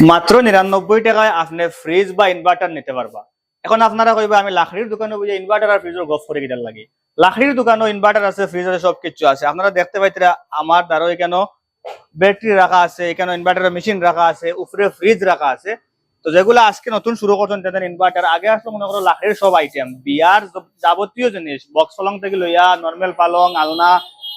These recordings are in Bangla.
মাত্র 99 টাকায় আপনি ফ্রিজ বা ইনভার্টার নিতে পারবা। এখন আপনারা কইবা আমি লাকড়ির দোকানে বুঝে ইনভার্টার আর ফ্রিজের গফ করে কিটার লাগে। লাকড়ির দোকানে ইনভার্টার আছে, ফ্রিজ আছে, সবকিছু আছে। আপনারা দেখতে পাইতেরা আমার দ্বারা এখানে ব্যাটারি রাখা আছে, এখানে ইনভার্টারের মেশিন রাখা আছে, উপরে ফ্রিজ রাখা আছে। তো যেগুলো আজকে নতুন শুরু করছেন তাদের ইনভার্টার, আগে আসলে মনে করো লাকড়ির সব আইটেম, বিয়ার যাবতীয় জিনিস, বক্স পালং থেকে লইয়া নর্মাল পালং, আলনা,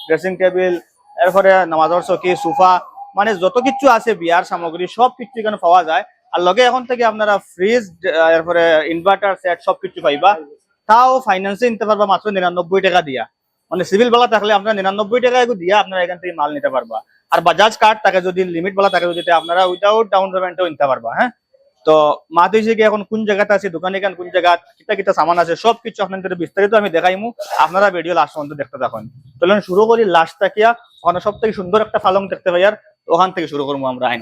ড্রেসিং টেবিল, এরপরে নামাজের চকি, সোফা, মানে যত কিছু আছে বিয়ার সামগ্রী সবকিছু এখানে পাওয়া যায়। আর লগে এখন থেকে আপনারা ফ্রিজ, এরপরে ইনভার্টার সেট সবকিছু পাইবা। তাও ফাইন্যান্সে নিতে পারবা মাত্র 99 টাকা দিয়া। মানে সিভিল বালা থাকলে আপনারা 99 টাকা দিয়া আপনারা এখান থেকে মাল নিতে পারবা। আর বাজাজ কার্ড থাকে যদি, লিমিট বালা থাকে যদি, আপনারা উইদাউট ডাউন পেমেন্টও নিতে পারবা। হ্যাঁ, তো মাত হয়েছে কি এখন কোন জায়গাতে আছে, দোকানে এখান কোন জায়গা, কিতা কিতা সামান আছে সবকিছু আপনাদের বিস্তারিত আমি দেখাইমু। আপনারা ভিডিও লাস্ট পর্যন্ত দেখতে থাকুন। চলুন শুরু করি লাস্ট তাকিয়া। ওখানে সব থেকে সুন্দর একটা পালং দেখতে পাই, আর ওখান থেকে শুরু করবো আমরা আইন।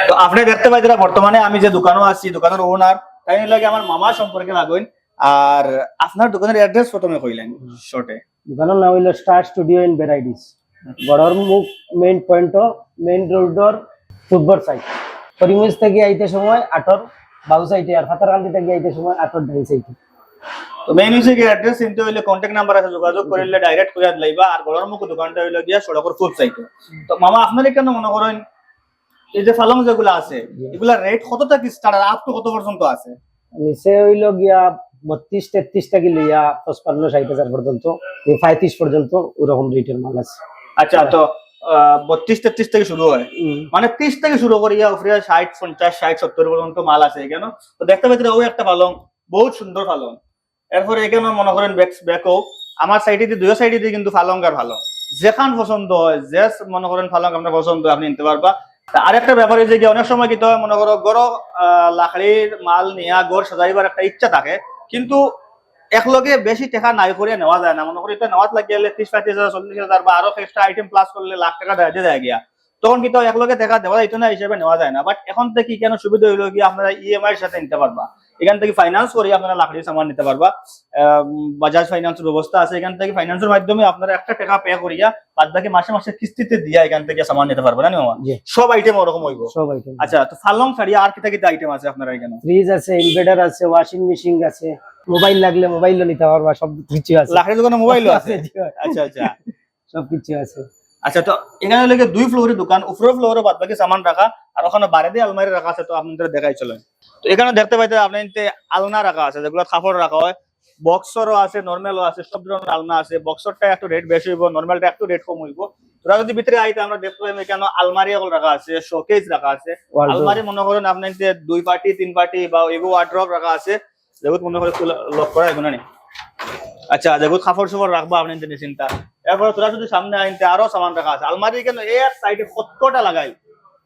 তো আপনি দেখতে পাই বর্তমানে আমি যে দোকানও আছি, দোকানের ওনার তাই লাগে আমার মামা সম্পর্কে লাগুন। আর আপনার দোকানের অ্যাড্রেস প্রথমে কইলেন শর্টে। দোকানের নাম হইল স্টার স্টুডিও ইন ভ্যারাইটিস, বড়র মুখ মেইন পয়েন্ট, মেইন রোডর ফুটবল সাইড। করিমগঞ্জ থেকে আইতে সময় আটর বাউ সাইডে, আর ফাতারকান্দি থেকে আইতে সময় আটর ডাইন সাইডে। তো মেইন হইছে কি অ্যাড্রেস চিনতে হইলে কন্টাক্ট নাম্বার আছে, যোগাযোগ করিলে ডাইরেক্ট কইয়া লাইবা। আর বড়র মুখ দোকানটা হইলো গিয়া সড়কের ফুট সাইডে। তো মামা আপনারা কেন মনে করেন এই যে পালং যেগুলো আছে এগুলা রেট কত থেকে স্টার্ট আর আপ টু কত পর্যন্ত আছে? নিচে হইল গিয়া 32-33 টাকা লইয়া 55-60 পর্যন্ত, 35 পর্যন্ত ওরকম রেটের মাল আছে। আচ্ছা, তো 32-33 থেকে শুরু হয়, মানে 30 থেকে শুরু করিয়া উপরে 60, 50, 60, 70 পর্যন্ত মাল আছে এখানে। তো দেখতে পাচ্ছি ওই একটা পালং, বহুত সুন্দর পালং। এরপরে এখানে মনে করেন ব্যাকও আমার সাইডে দিয়ে, দুই সাইডে দিয়ে কিন্তু পালং আর ভালো, যেখান পছন্দ হয় যে মনে করেন পালং আপনার পছন্দ আপনি নিতে পারবা। আর একটা ব্যাপার হয়েছে কি অনেক সময় কিন্তু মনে করো গড় লাকড়ির মাল নিয়ে গড় সাজাইবার একটা ইচ্ছা থাকে, কিন্তু একলগে বেশি টাকা নাই করে নেওয়া যায় না। মনে করি এটা নেওয়াত লাগিয়ে 30-35,000, 40,000 বা আরো এক্সট্রা আইটেম প্লাস করলে লাখ টাকা দিয়ে যায় গিয়া, তখন কিন্তু একলগে টাকা দেওয়া যাইতো না, হিসেবে নেওয়া যায় না। বাট এখন থেকে কেন সুবিধা হইলো কি আপনারা ইএমআই এর সাথে নিতে পারবা। এখান থেকে ফাইন্যান্স করে আপনারা লাকড়ির সামান নিতে পারবা। বাজাজ ফাইন্যান্সের ব্যবস্থা আছে, এখান থেকে ফাইন্যান্সের মাধ্যমে আপনারা একটা টাকা পে করিয়া বাদ বাকি মাসে মাসে কিস্তিতে দিয়া এখান থেকে সামান নিতে পারবেন। না মামা, সব আইটেম ওরকম হইব? সব আইটেম। আচ্ছা, তো ফালং ছাড়িয়া আর কিটা কিটা আইটেম আছে আপনারা এখানে? ফ্রিজ আছে, ইনভার্টার আছে, ওয়াশিং মেশিন আছে, মোবাইল লাগলে মোবাইলও নিতে পারবা, সব কিছু আছে। লাকড়ির দোকানে মোবাইলও আছে? আচ্ছা আচ্ছা, সব কিছু আছে। আচ্ছা, তো এখানে লাগে 2 ফ্লোরের দোকান, উপরের ফ্লোরে বাদ বাকি সামান রাখা, আর ওখানে বাইরে দিয়ে আলমারি রাখা আছে। তো আপনাদের দেখাই চলেন। তো এখানে দেখতে পাইতে আপনার আলনা রাখা আছে, যেগুলো কাপড় রাখা হয়। বক্সরও আছে, নর্মালও আছে, সব ধরনের আলনা আছে। বক্সরটা একটু রেট বেশি হইব, নর্মালটা একটু রেট কম হইব। তোরা যদি ভিতরে আইতে আমরা দেখতে পাই এখানে আলমারি রাখা আছে, শোকেস রাখা আছে। আলমারি মনে করেন আপনার 2 পার্টি 3 পার্টি বা এগো ওয়ার্ড্রপ রাখা আছে, যেগুলো মনে করে লক করা এগুলো নেই। আচ্ছা, যেগুলো কাপড় চোপড় রাখবো আপনি চিন্তা। এরপরে তোরা যদি সামনে আইনতে আরো সামান রাখা আছে। আলমারি কেন এক সাইডে কতটা লাগাই,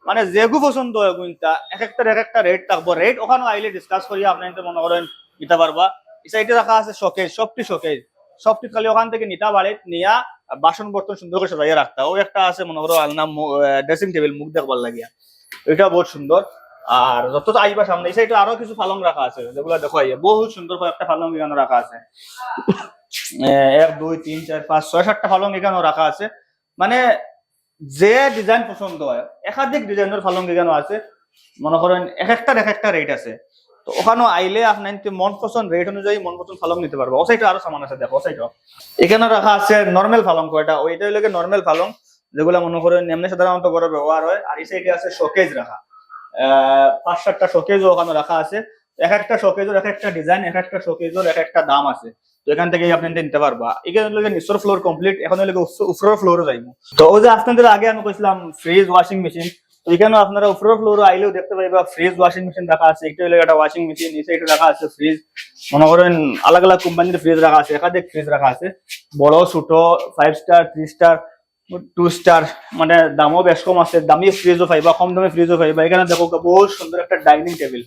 মানে যেগু পছন্দ হয় গুনটা এক একটা রেট থাকবো। রেট ওখানে আইলে ডিসকাস করি আপনার মনে করেন নিতে পারবা। এই সাইডে রাখা আছে শোকেস, সবটি খালি ওখান থেকে নিতে পারে, নিয়া বাসন বর্তন সুন্দর করে সাজাইয়া রাখতা। ও একটা আছে মনে করো আলনা, ড্রেসিং টেবিল, মুখ দেখবার লাগিয়া, এটা বহুত সুন্দর। আর যত আইবা সামনে এই সাইডে আরো কিছু পালং রাখা আছে, যেগুলো দেখো বহুত সুন্দর একটা পালং এখানে রাখা আছে। 1, 2, 3, 4, 5, 6, 7টা পালং এখানেও রাখা আছে। মানে যে ডিজাইন পছন্দ হয়, একাধিক ডিজাইনের পালং এখানে আছে। মনে করেন এক একটা রেট আছে। তো ওখানেও আইলে আপনার মন পছন্দ রেট অনুযায়ী মন পছন্দ পালং নিতে পারবো। ও সাইডে আরো সামান আছে, দেখো ও সাইড এখানে রাখা আছে নর্মাল পালং কয়টা, ওইটা হইলে নর্মাল পালং, যেগুলো মনে করেন এমনি সাধারণত ঘরে ব্যবহার হয়। আর এই সাইডে আছে শোকেজ রাখা, 5-7টা শোকেজ ওখানে রাখা আছে। এক একটা শোকেজের এক একটা ডিজাইন, এক একটা শোকেজের এক একটা দাম আছে। তো এখান থেকে আপনি নিতে পারবা। এখানে নিচের ফ্লোর কমপ্লিট, এখন উপরের ফ্লোরে যাইবো। তো ওই যে আপনাদের আগে আমি কইছিলাম ফ্রিজ, ওয়াশিং মেশিন, তো এখানেও আপনারা উপরের ফ্লোরে আইলেও দেখতে পাইবা ফ্রিজ, ওয়াশিং মেশিন রাখা আছে। একটা হলো একটা ওয়াশিং মেশিন, এই সাইডে রাখা আছে ফ্রিজ। মনে করেন আলাদা আলাদা কোম্পানির ফ্রিজ রাখা আছে, একাধিক ফ্রিজ রাখা আছে, বড় ছোট, 5 স্টার, 3 স্টার, 2 স্টার, মানে দামও বেশ কম আছে। দামি ফ্রিজও পাইবা, কম দামি ফ্রিজও পাইবা। এখানে দেখো বহুত সুন্দর একটা ডাইনিং টেবিল,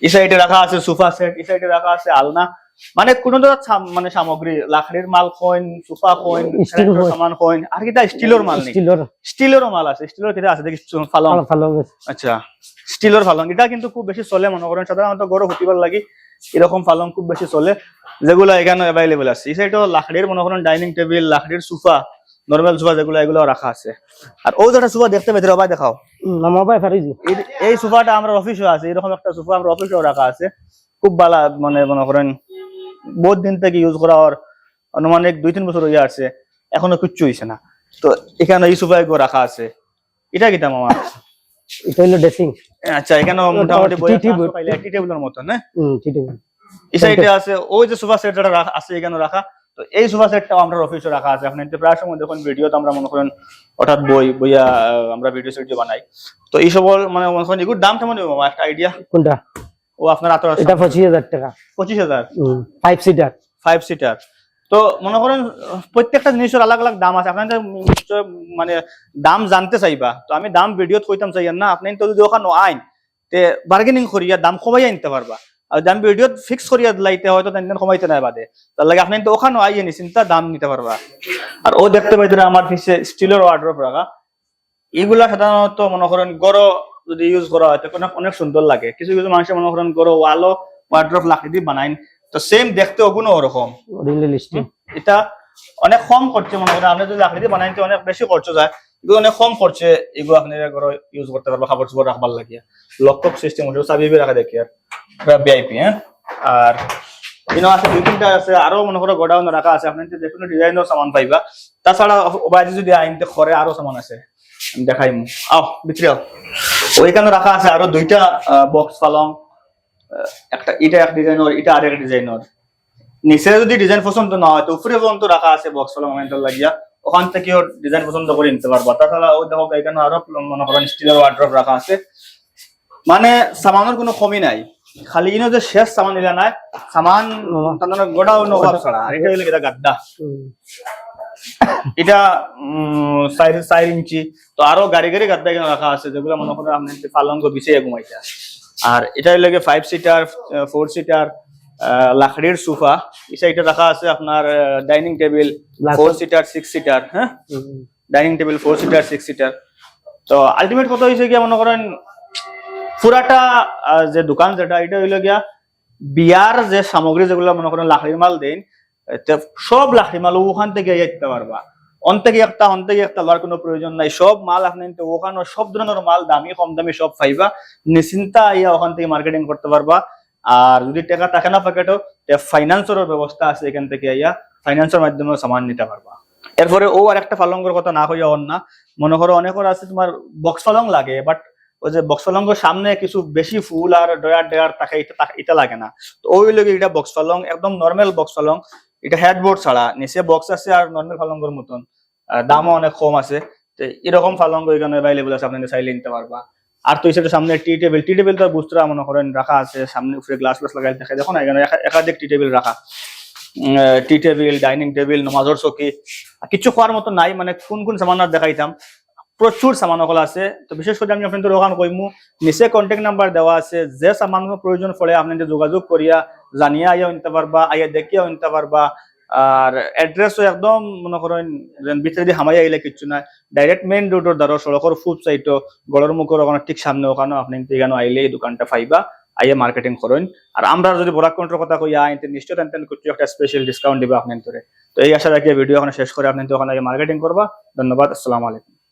এই সাইডে রাখা আছে সোফা সেট, এই সাইডে রাখা আছে আলনা। মানে কোন মানে সামগ্রী, লাকড়ির মাল কইন, সোফা কইন, সামান কইন, আর কিটা স্টিলের মাল নেই, স্টিলেরও মাল আছে। স্টিলের কিটা আছে দেখি ফালং। আচ্ছা, স্টিলের ফালং এটা কিন্তু খুব বেশি চলে। মনে করেন সাধারণত গড় হতিবার লাগি এরকম ফালং খুব বেশি চলে, যেগুলো এখানে অ্যাভেলেবল আছে। এই সাইডে লাকড়ির মনে করেন ডাইনিং টেবিল, লাকড়ির সোফা, নর্মাল সোফা যেগুলো এগুলো রাখা আছে। আর ও যেটা সোফা দেখতে পেতে ভাই দেখাও, নামা ভাই ফারিজি এই সোফাটা আমরা অফিসে আছে, এরকম একটা সোফা আমরা অফিসেও রাখা আছে, খুব ভালো, মানে মনে করেন বহুত দিন থেকে ইউজ করা, আর আনুমানিক 2-3 বছর হয়ে আসছে, এখনো কিচ্ছু হয়েছে না। তো এখানে এই সোফা এগুলো রাখা আছে। এটা কিটা মামা? এটা হলো ড্রেসিং। আচ্ছা, এখানে মোটামুটি টি টেবিলের মতো না? এই সাইডে আছে ওই যে সোফা সেট যেটা আছে এখানে রাখা। তো এই সোফা সেটটাও আমরা অফিসে রাখা আছে। আপনি প্রায় সময় যখন ভিডিওতে আমরা মনে করেন হঠাৎ বইয়া আমরা ভিডিও সেডিও বানাই, তো এই সব মানে মনে করেন এগুলোর দাম কেমন হবে মামা, একটা আইডিয়া? কোনটা? ও আপনার এটা 25,000 টাকা। 25,000 5 সিটার। 5 সিটার। তো মনে করেন প্রত্যেকটা জিনিসের আলাদা আলাদা দাম আছে, আপনাদের নিশ্চয় মানে দাম জানতে চাইবা। তো আমি দাম ভিডিওত কইতাম চাইয়েন না, আপনি তো যদি ওখানে আইন তে বার্গেনিং করিয়া দাম কমাইয়া নিতে পারবা। আর দাম ভিডিওত ফিক্স করিয়া লাইতে হয়তো তেন কমাইতে নাই বাদে, তার লাগে আপনি তো ওখানে আইয়ে নিশ্চিন্তা দাম নিতে পারবা। আর ও দেখতে পাইতে আমার পিছে স্টিলের ওয়ার্ড্রপ রাখা, এগুলা সাধারণত মনে করেন গড় যদি ইউজ করা হয় তখন অনেক সুন্দর লাগে। কিছু কিছু মানুষ মনে করেন গড় ওয়ালও ওয়ার্ড্রপ লাকড়ি দিয়ে বানাইন, তো সেম দেখতে ওগুলো ওরকম। এটা অনেক কম খরচে, মনে করেন আপনি যদি লাকড়ি দিয়ে বানাইতে অনেক বেশি খরচ যায়, এগুলো অনেক কম খরচে এগুলো আপনি ইউজ করতে পারবেন খাবার চুপড় রাখবার লাগিয়া। লকটক সিস্টেম হচ্ছে চাবি রাখা দেখি আর ভিআইপি। হ্যাঁ, আর ইনো আছে 2-3টা আছে আরো মনে করো গোডাউন রাখা আছে, আপনি যে কোনো ডিজাইনের সামান পাইবা। তাছাড়া বাইরে যদি আইনতে খরে আরো সামান আছে, আমি দেখাইমু। আও ভিতরে আও। ওইখানে রাখা আছে আরো 2টা বক্স পালং, একটা এটা এক ডিজাইনের, এটা আরেক ডিজাইনের। নিচে যদি ডিজাইন পছন্দ না হয় তো উপরে পর্যন্ত রাখা আছে বক্স পালং মেন্টাল লাগিয়া, ওখান থেকেও ডিজাইন পছন্দ করে নিতে পারবা। তাছাড়া ওই দেখো এখানে আরো মনে করেন স্টিলের ওয়ার্ড্রপ রাখা আছে, মানে সামানের কোনো কমি নাই। খালি ইনো যে শেষ সামান নিলা নাই, সামান তাদের গোডাউন অভাব ছাড়া। আর এটা হইলো এটা গাড্ডা, এটা 4 ইঞ্চি। তো আরো গাড়ি গাড়ি গাড্ডা এখানে রাখা আছে, যেগুলো মনে করেন আপনি পালঙ্গ বিছিয়ে ঘুমাইতে। আর এটা হইলো 5 সিটার 4 সিটার লাকড়ির সোফা। এই সাইডে রাখা আছে আপনার ডাইনিং টেবিল 4 সিটার 6 সিটার। হ্যাঁ, ডাইনিং টেবিল 4 সিটার 6 সিটার। তো আলটিমেট কত হয়েছে গিয়া মনে করেন পুরাটা যে দোকান যেটা, এটা হইলো গিয়া বিয়ার যে সামগ্রী যেগুলো মনে করেন লাকড়ির মাল দেন, সব লাকড়ি মাল ওখান থেকে যেতে পারবা। অন্তেকে একটা লওয়ার কোনো প্রয়োজন নাই। সব মাল আপনি ওখানে সব ধরনের মাল দামি কম দামি সব পাইবা, নিশ্চিন্তা ইয়া ওখান থেকে মার্কেটিং করতে পারবা। আর যদি টাকা থাকে না পকেটও, ফাইন্যান্সের ব্যবস্থা আছে, এখান থেকে ইয়া ফাইন্যান্সের মাধ্যমে সামান নিতে পারবা। এরপরে ও আর একটা পালঙ্গের কথা না হইয়া অন্য, মনে করো অনেকের আছে তোমার বক্স পালং লাগে, বাট ওই যে বক্স পালঙ্গের সামনে কিছু বেশি ফুল আর ডয়ার থাকে, এটা লাগে না। তো ওই লোক এটা বক্স পালং, একদম নর্মাল বক্স পালং, এটা হেডবোর্ড ছাড়া, নিচে বক্স আছে আর নর্মাল পালঙ্গের মতন, দামও অনেক কম আছে। তো এরকম পালঙ্গ এখানে অ্যাভেলেবল আছে, আপনি চাইলে নিতে পারবা। আর তো হিসেবে সামনে টি টেবিল তো বুঝতে মনে করেন রাখা আছে, সামনে উপরে গ্লাস লাগাই দেখা দেখো না, এখানে একাধিক টি টেবিল রাখা। টি টেবিল, ডাইনিং টেবিল, নমাজর চকি, কিছু খাওয়ার মতো নাই। মানে কোন সামান দেখাইতাম, প্রচুর সামান সকল আছে। তো বিশেষ করে আমি আপনাদের ওখানে কইমু, নিচে কন্ট্যাক্ট নাম্বার দেওয়া আছে, যে সামান প্রয়োজন পড়ে আপনাদের যোগাযোগ করিয়া জানিয়া আইয়া নিতে পারবা, আইয়া দেখিয়া নিতে পারবা। আর এড্রেসও একদম মনে করেন ভিতরে দিয়ে হামাইয়া আইলে কিচ্ছু না, ডাইরেক্ট মেইন রোডের দ্বারা সড়কের ফুড সাইডও গড়ের মুখের ওখানে ঠিক সামনে ওখানে আপনি এখানে আইলে এই দোকানটা পাইবা, আইয়া মার্কেটিং করেন। আর আমরা যদি বরাক কাউন্টার কথা কইয়া আইনতে নিশ্চয় কিছু একটা স্পেশাল ডিসকাউন্ট দিবা আপনার। তো এই আশা রাখি ভিডিও ওখানে শেষ করে আপনি ওখানে মার্কেটিং করবা। ধন্যবাদ, আসসালামু আলাইকুম।